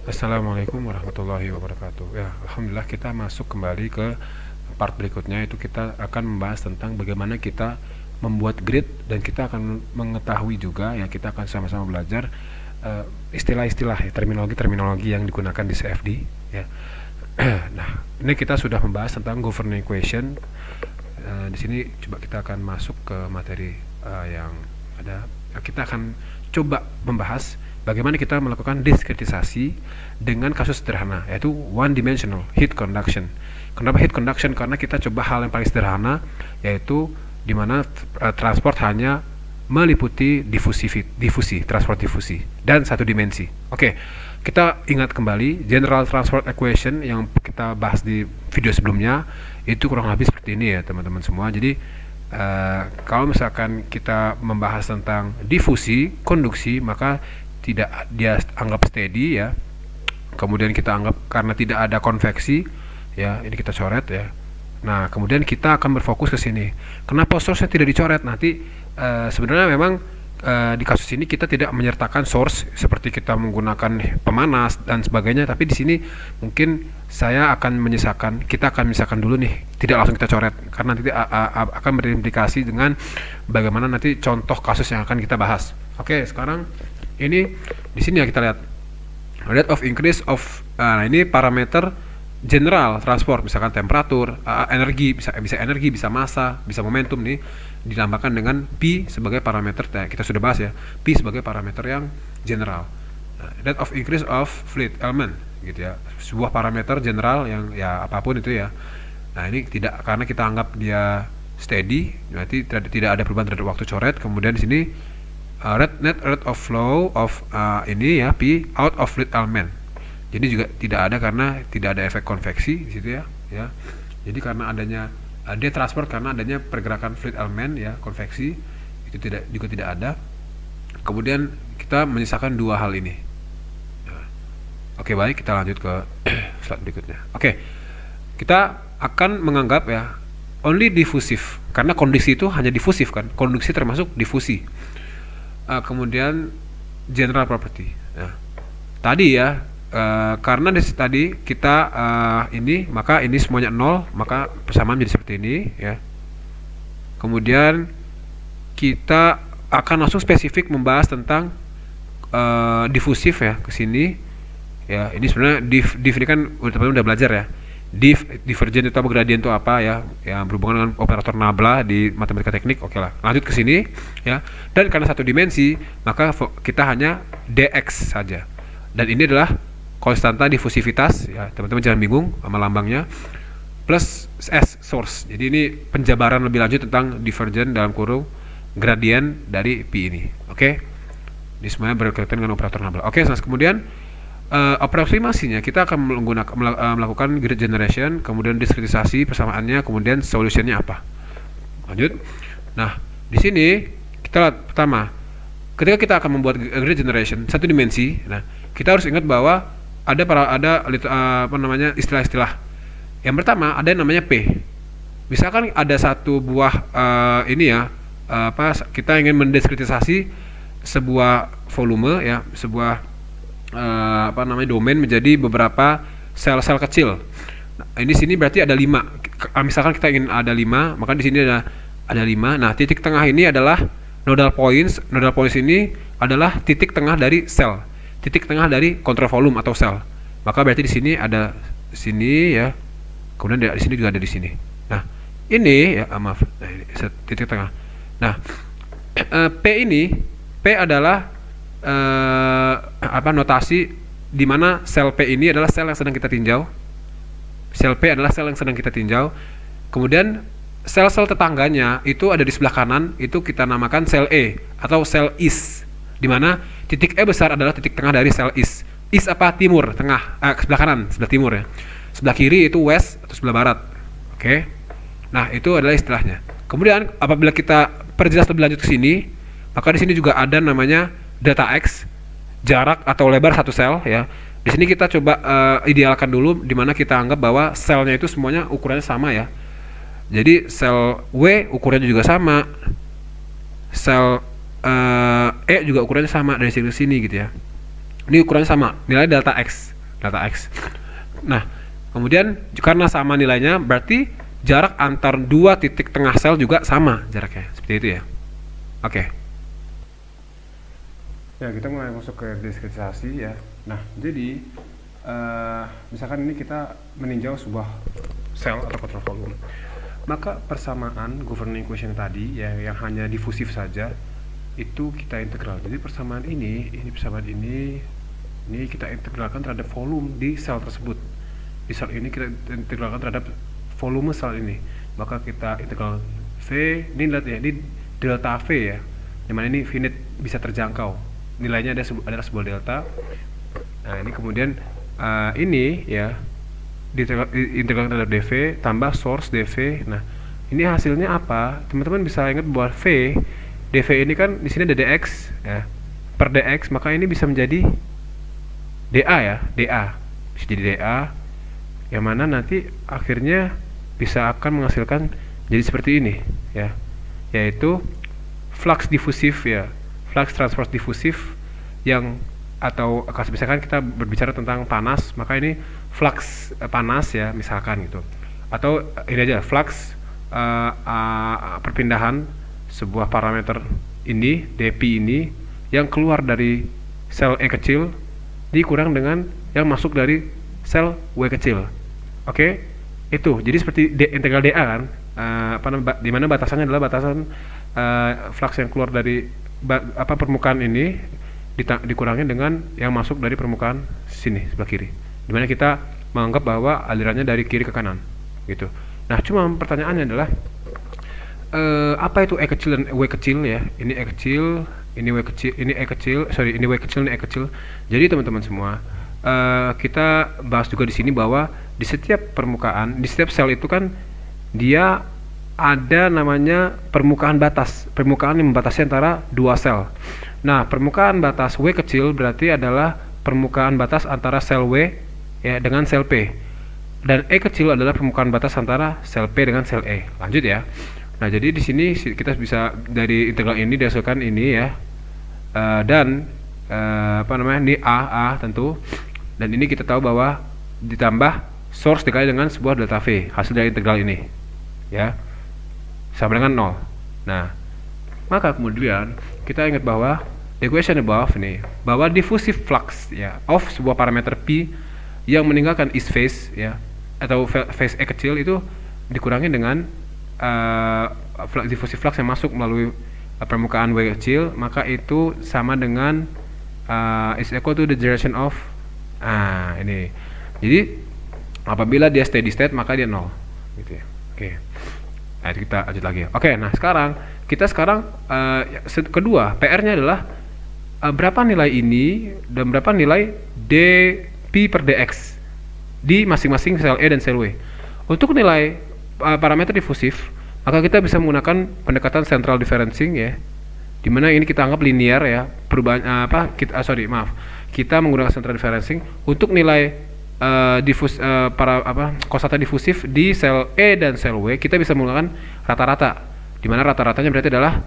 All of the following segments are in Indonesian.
Assalamualaikum warahmatullahi wabarakatuh. Ya, alhamdulillah kita masuk kembali ke part berikutnya, itu kita akan membahas tentang bagaimana kita membuat grid, dan kita akan mengetahui juga ya, kita akan sama-sama belajar istilah-istilah ya, terminologi-terminologi yang digunakan di CFD ya. Nah, ini kita sudah membahas tentang governing equation. Di sini coba kita akan masuk ke materi yang ada. Kita akan coba membahas bagaimana kita melakukan diskretisasi dengan kasus sederhana, yaitu one dimensional heat conduction. Kenapa heat conduction? Karena kita coba hal yang paling sederhana, yaitu dimana transport hanya meliputi difusi, transport difusi, dan satu dimensi. Oke, kita ingat kembali general transport equation yang kita bahas di video sebelumnya, itu kurang lebih seperti ini ya teman-teman semua. Jadi kalau misalkan kita membahas tentang difusi, konduksi, maka tidak dia anggap steady ya. Kemudian kita anggap karena tidak ada konveksi ya, ini kita coret ya. Nah, kemudian kita akan berfokus ke sini. Kenapa source-nya tidak dicoret? Nanti sebenarnya memang di kasus ini kita tidak menyertakan source seperti kita menggunakan pemanas dan sebagainya, tapi di sini mungkin saya akan kita akan menyisakan dulu nih, tidak langsung kita coret karena nanti akan berimplikasi dengan bagaimana nanti contoh kasus yang akan kita bahas. Oke, sekarang ini di sini ya, kita lihat rate of increase of nah ini parameter general transport, misalkan temperatur, energi, bisa energi, bisa massa, bisa momentum nih, dilambangkan dengan P sebagai parameter, kita sudah bahas ya, P sebagai parameter yang general. Rate of increase of fluid element gitu ya, sebuah parameter general yang ya apapun itu ya. Nah, ini tidak, karena kita anggap dia steady, berarti tidak ada perubahan terhadap waktu coret. Kemudian di sini net rate of flow of ini ya, P out of fluid element. Jadi juga tidak ada karena tidak ada efek konveksi di situ ya. Jadi karena adanya dia transport karena adanya pergerakan fluid element ya, konveksi itu juga tidak ada. Kemudian kita menyisakan dua hal ini. Oke, baik, kita lanjut ke slide berikutnya. Oke, kita akan menganggap ya only diffusif, karena kondisi itu hanya difusif kan, konduksi termasuk difusi. Kemudian general property. Nah, tadi ya, karena tadi kita ini, maka ini semuanya 0, maka persamaan menjadi seperti ini ya. Kemudian kita akan langsung spesifik membahas tentang difusif ya, ke sini ya. Ini sebenarnya div ini kan udah belajar ya. Divergen itu apa, gradien itu apa ya, yang berhubungan dengan operator nabla di matematika teknik. Oke lah, lanjut ke sini ya. Dan karena satu dimensi, maka kita hanya dx saja. Dan ini adalah konstanta difusivitas ya, teman-teman jangan bingung sama lambangnya, plus s source. Jadi ini penjabaran lebih lanjut tentang divergen dalam kurung gradien dari P ini. Oke, ini semuanya berkaitan dengan operator nabla. Oke, nah kemudian aproksimasinya kita akan melakukan grid generation, kemudian diskretisasi persamaannya, kemudian solutionnya apa. Lanjut. Nah, di sini kita lihat pertama, ketika kita akan membuat grid generation satu dimensi, nah kita harus ingat bahwa ada apa namanya, istilah-istilah. Yang pertama ada yang namanya P. Misalkan ada satu buah ini ya, kita ingin mendiskretisasi sebuah volume ya, sebuah domain menjadi beberapa sel-sel kecil. Nah, ini sini berarti ada 5. Misalkan kita ingin ada 5, maka di sini ada 5. Nah, titik tengah ini adalah nodal points. Nodal points ini adalah titik tengah dari sel, titik tengah dari kontrol volume atau sel. Maka berarti di sini ada sini ya. Kemudian di sini juga ada di sini. Nah, ini ya, maaf. Nah, ini titik tengah. Nah, P adalah notasi di mana sel P ini adalah sel yang sedang kita tinjau. Sel P adalah sel yang sedang kita tinjau. Kemudian sel-sel tetangganya itu ada di sebelah kanan, itu kita namakan sel E atau sel is. Di mana titik E besar adalah titik tengah dari sel is. Is apa? Timur, tengah, sebelah kanan, sebelah timur ya. Sebelah kiri itu west atau sebelah barat. Oke. Nah, itu adalah istilahnya. Kemudian apabila kita perjelas lebih lanjut ke sini, maka di sini juga ada namanya data X, jarak atau lebar satu sel ya. Di sini kita coba idealkan dulu, di mana kita anggap bahwa selnya itu semuanya ukurannya sama ya. Jadi sel W ukurannya juga sama, sel E juga ukurannya sama dari sini ke sini gitu ya. Ini ukurannya sama, nilai delta X. delta x. Nah, kemudian karena sama nilainya, berarti jarak antar dua titik tengah sel juga sama jaraknya, seperti itu ya. Oke. Ya, kita mulai masuk ke diskretisasi ya. Nah, jadi misalkan ini kita meninjau sebuah sel atau control volume, maka persamaan governing equation tadi ya, yang hanya difusif saja, itu kita integral. Jadi persamaan ini persamaan ini kita integralkan terhadap volume di sel tersebut. Di sel ini kita integralkan terhadap volume sel ini. Maka kita integral V, ini lihat ya, ini delta V ya, dimana ini finite, bisa terjangkau. Nilainya adalah sebuah delta. Nah, ini kemudian ini ya, diintegralkan terhadap dV tambah source dV. Nah, ini hasilnya apa? Teman-teman bisa ingat bahwa dV ini kan di sini ada dx ya, per dx, maka ini bisa menjadi dA ya, dA bisa jadi dA, yang mana nanti akhirnya bisa akan menghasilkan jadi seperti ini ya, yaitu flux difusif ya, flux transport difusif yang, atau misalkan kita berbicara tentang panas, maka ini flux panas ya misalkan gitu, atau ini aja flux perpindahan sebuah parameter ini dP ini yang keluar dari sel E kecil dikurang dengan yang masuk dari sel W kecil. Oke, itu jadi seperti integral dA kan, di mana batasannya adalah batasan flux yang keluar dari permukaan ini dikurangi dengan yang masuk dari permukaan sini sebelah kiri, dimana kita menganggap bahwa alirannya dari kiri ke kanan gitu. Nah, cuma pertanyaannya adalah apa itu E kecil dan W kecil ya? Ini E kecil, ini W kecil, ini E kecil, ini W kecil, ini E kecil. Jadi teman-teman semua, kita bahas juga di sini bahwa di setiap permukaan, di setiap sel itu kan dia ada namanya permukaan batas, permukaan yang membatasi antara dua sel. Nah, permukaan batas W kecil berarti adalah permukaan batas antara sel W ya dengan sel P. Dan E kecil adalah permukaan batas antara sel P dengan sel E. Lanjut ya. Nah, jadi di sini kita bisa dari integral ini dihasilkan ini ya. Dan ini A tentu. Dan ini kita tahu bahwa ditambah source dikali dengan sebuah delta V, hasil dari integral ini. Ya. Sama dengan 0. Nah, maka kemudian kita ingat bahwa equation above ini, bahwa diffusive flux ya of sebuah parameter P yang meninggalkan east phase ya, atau phase E kecil itu dikurangi dengan diffusive flux yang masuk melalui permukaan W kecil, maka itu sama dengan is equal to the duration of ini. Jadi apabila dia steady state maka dia 0 gitu ya. Oke. Nah, itu kita lanjut lagi. Oke, nah sekarang kedua PR-nya adalah berapa nilai ini dan berapa nilai dP per dx di masing-masing sel E dan sel W. Untuk nilai parameter difusif, maka kita bisa menggunakan pendekatan central differencing ya, dimana ini kita anggap linear ya, perubahan kita menggunakan central differencing untuk nilai konstanta difusif di sel E dan sel W. Kita bisa menggunakan rata-rata, dimana rata-ratanya berarti adalah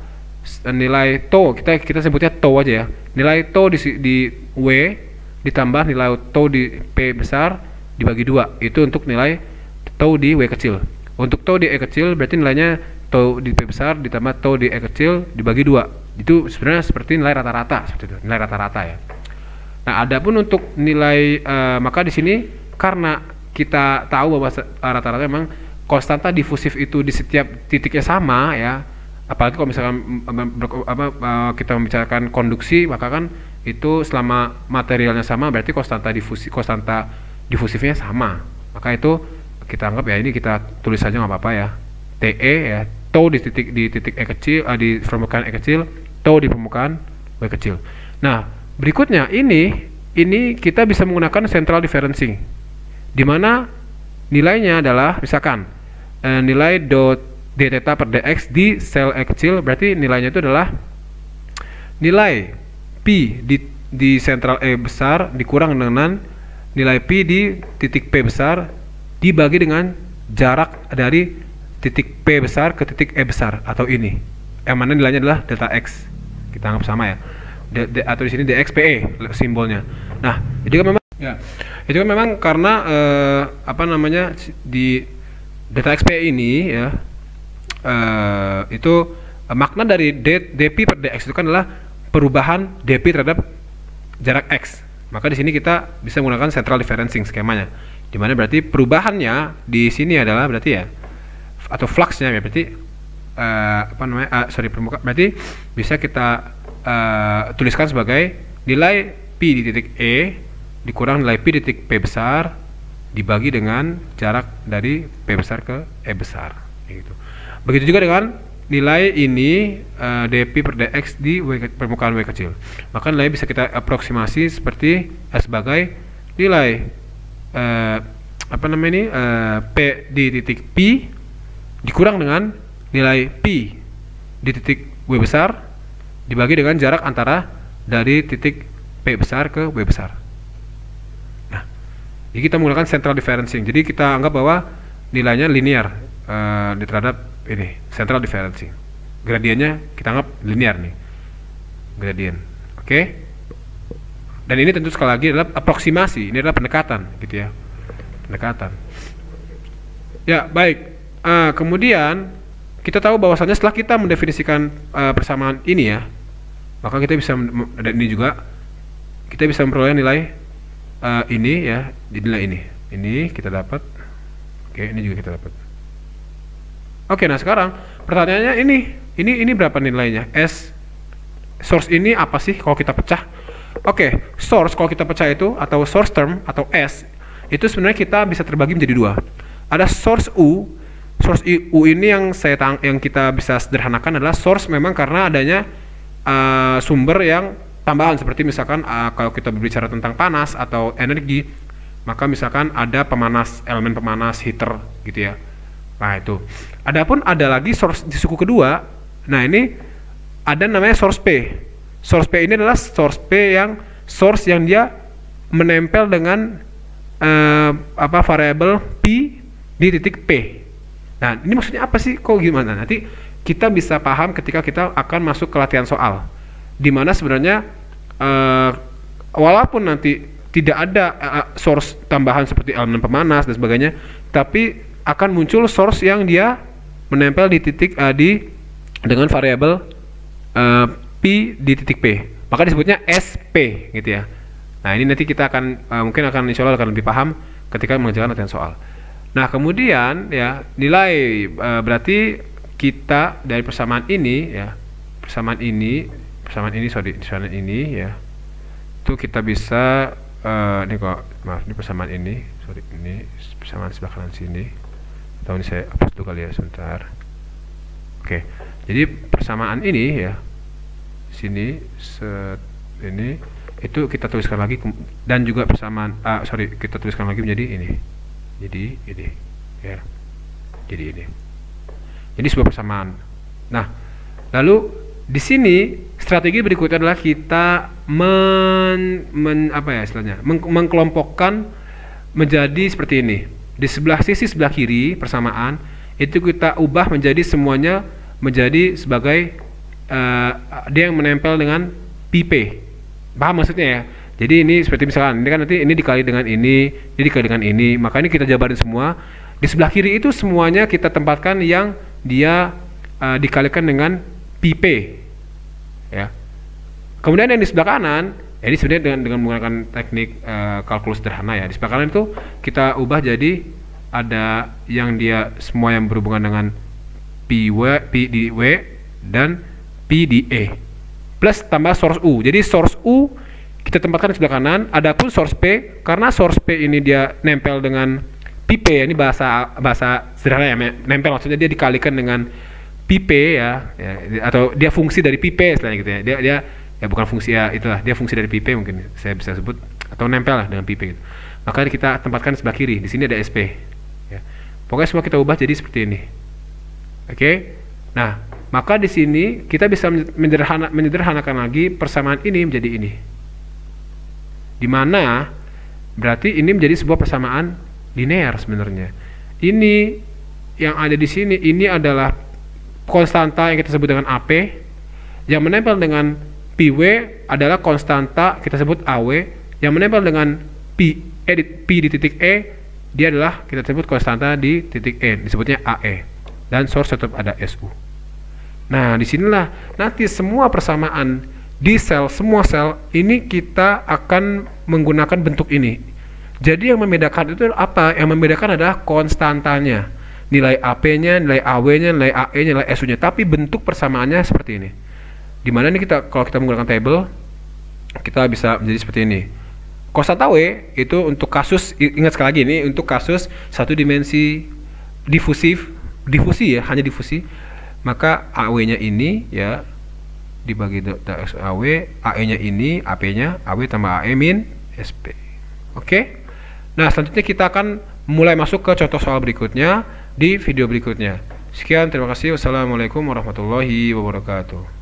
nilai tau, kita sebutnya tau aja ya, nilai tau di W ditambah nilai tau di P besar dibagi 2, itu untuk nilai tau di W kecil. Untuk tau di E kecil berarti nilainya tau di P besar ditambah tau di E kecil dibagi 2. Itu sebenarnya seperti nilai rata-rata, seperti itu, nilai rata-rata ya. Nah, adapun untuk nilai maka di sini karena kita tahu bahwa rata-rata memang konstanta difusif itu di setiap titiknya sama ya. Apalagi kalau misalkan kita membicarakan konduksi, maka kan itu selama materialnya sama berarti konstanta difusifnya sama. Maka itu kita anggap ya, ini kita tulis saja nggak apa-apa ya, TE ya, tau di titik E kecil, di permukaan E kecil, tau di permukaan W kecil. Nah, berikutnya ini kita bisa menggunakan central differencing, di mana nilainya adalah misalkan nilai dot d theta per dx di sel E kecil, berarti nilainya itu adalah nilai P di sentral E besar dikurang dengan nilai P di titik P besar dibagi dengan jarak dari titik P besar ke titik E besar, atau ini yang mana nilainya adalah delta X, kita anggap sama ya, atau di sini dxPE simbolnya. Nah, jadi kan memang Ya, itu kan memang karena apa namanya di data XP ini ya itu makna dari dp per dx itu kan adalah perubahan dp terhadap jarak x. Maka di sini kita bisa menggunakan central differencing skemanya, dimana berarti perubahannya di sini adalah berarti ya atau fluxnya ya berarti apa namanya berarti bisa kita tuliskan sebagai nilai P di titik E dikurang nilai P di titik P besar dibagi dengan jarak dari P besar ke E besar gitu. Begitu juga dengan nilai ini dp per dx di permukaan W kecil. Maka nilai bisa kita aproksimasi seperti sebagai nilai apa namanya ini P di titik P dikurang dengan nilai P di titik W besar dibagi dengan jarak antara dari titik P besar ke W besar. Jadi kita menggunakan central differencing. Jadi kita anggap bahwa nilainya linear terhadap ini central differencing. Gradiennya kita anggap linear nih, gradien. Oke. Dan ini tentu sekali lagi adalah aproksimasi. Ini adalah pendekatan, gitu ya. Pendekatan. Ya baik. Kemudian kita tahu bahwasannya setelah kita mendefinisikan persamaan ini ya, maka kita bisa dan ini juga kita bisa memperoleh nilai ini ya, di nilai ini kita dapat. Oke, ini juga kita dapat. Oke, nah sekarang pertanyaannya ini berapa nilainya? S source ini apa sih kalau kita pecah? Oke, source kalau kita pecah itu atau source term atau S itu sebenarnya kita bisa terbagi menjadi dua. Ada source U. Source U ini yang kita bisa sederhanakan adalah source memang karena adanya sumber yang tambahan seperti misalkan kalau kita berbicara tentang panas atau energi, maka misalkan ada pemanas, elemen pemanas, heater gitu ya. Nah itu. Adapun ada lagi source di suku kedua. Nah ini ada namanya source P. Source P ini adalah source P yang dia menempel dengan variabel P di titik P. Nah ini maksudnya apa sih? Kok gimana? Nanti kita bisa paham ketika kita akan masuk ke latihan soal, di mana sebenarnya walaupun nanti tidak ada source tambahan seperti elemen pemanas dan sebagainya, tapi akan muncul source yang dia menempel di titik dengan variabel P di titik P, maka disebutnya SP gitu ya. Nah ini nanti kita akan mungkin insya Allah akan lebih paham ketika mengerjakan latihan soal. Nah kemudian ya nilai berarti kita dari persamaan ini ya, persamaan ini ya, itu kita bisa ini kok maaf, ini persamaan ini, ini persamaan sebelah kanan sini, atau ini saya hapus dulu kali ya sebentar. Oke, jadi persamaan ini ya, sini ini itu kita tuliskan lagi, dan juga persamaan kita tuliskan lagi menjadi ini, jadi ini ya, jadi ini. Jadi sebuah persamaan. Nah, lalu di sini strategi berikutnya adalah kita mengkelompokkan menjadi seperti ini. Di sisi sebelah kiri persamaan itu kita ubah menjadi semuanya menjadi sebagai dia yang menempel dengan PP. Paham maksudnya ya? Jadi ini seperti misalkan ini kan nanti ini dikali dengan ini dikali dengan ini, maka ini kita jabarin semua. Di sebelah kiri itu semuanya kita tempatkan yang dia dikalikan dengan PP ya. Kemudian yang di sebelah kanan ini sebenarnya dengan menggunakan teknik kalkulus sederhana ya. Di sebelah kanan itu kita ubah jadi ada yang dia semua yang berhubungan dengan P di W dan P di E plus tambah source U. Jadi source U kita tempatkan di sebelah kanan, adapun source P karena source P ini dia nempel dengan PP ya, ini bahasa sederhana ya, nempel maksudnya dia dikalikan dengan PP ya, atau dia fungsi dari PP istilahnya gitu ya. Dia ya bukan fungsi ya, itulah dia fungsi dari PP mungkin saya bisa sebut, atau nempel lah dengan PP gitu. Maka kita tempatkan sebelah kiri, di sini ada SP ya. Pokoknya semua kita ubah jadi seperti ini. Oke. Nah, maka di sini kita bisa menyederhanakan lagi persamaan ini menjadi ini. Dimana berarti ini menjadi sebuah persamaan linear sebenarnya. Ini yang ada di sini ini adalah konstanta yang kita sebut dengan AP, yang menempel dengan PW adalah konstanta kita sebut AW, yang menempel dengan P di titik E, dia adalah kita sebut konstanta di titik E, disebutnya AE, dan source tetap ada SU. Nah, disinilah nanti semua persamaan di semua sel ini kita akan menggunakan bentuk ini. Jadi yang membedakan itu apa? Yang membedakan adalah konstantanya, nilai AP-nya, nilai AW-nya, nilai AE-nya, nilai SU-nya. Tapi bentuk persamaannya seperti ini. Dimana ini kalau kita menggunakan table, kita bisa menjadi seperti ini. Konstanta W itu untuk kasus, ingat sekali lagi ini untuk kasus satu dimensi difusi ya, hanya difusi. Maka AW-nya ini ya dibagi AW, AE-nya ini, AP-nya AW tambah AE min SP. Oke. Nah, selanjutnya kita akan mulai masuk ke contoh soal berikutnya di video berikutnya. Sekian, terima kasih. Wassalamualaikum warahmatullahi wabarakatuh.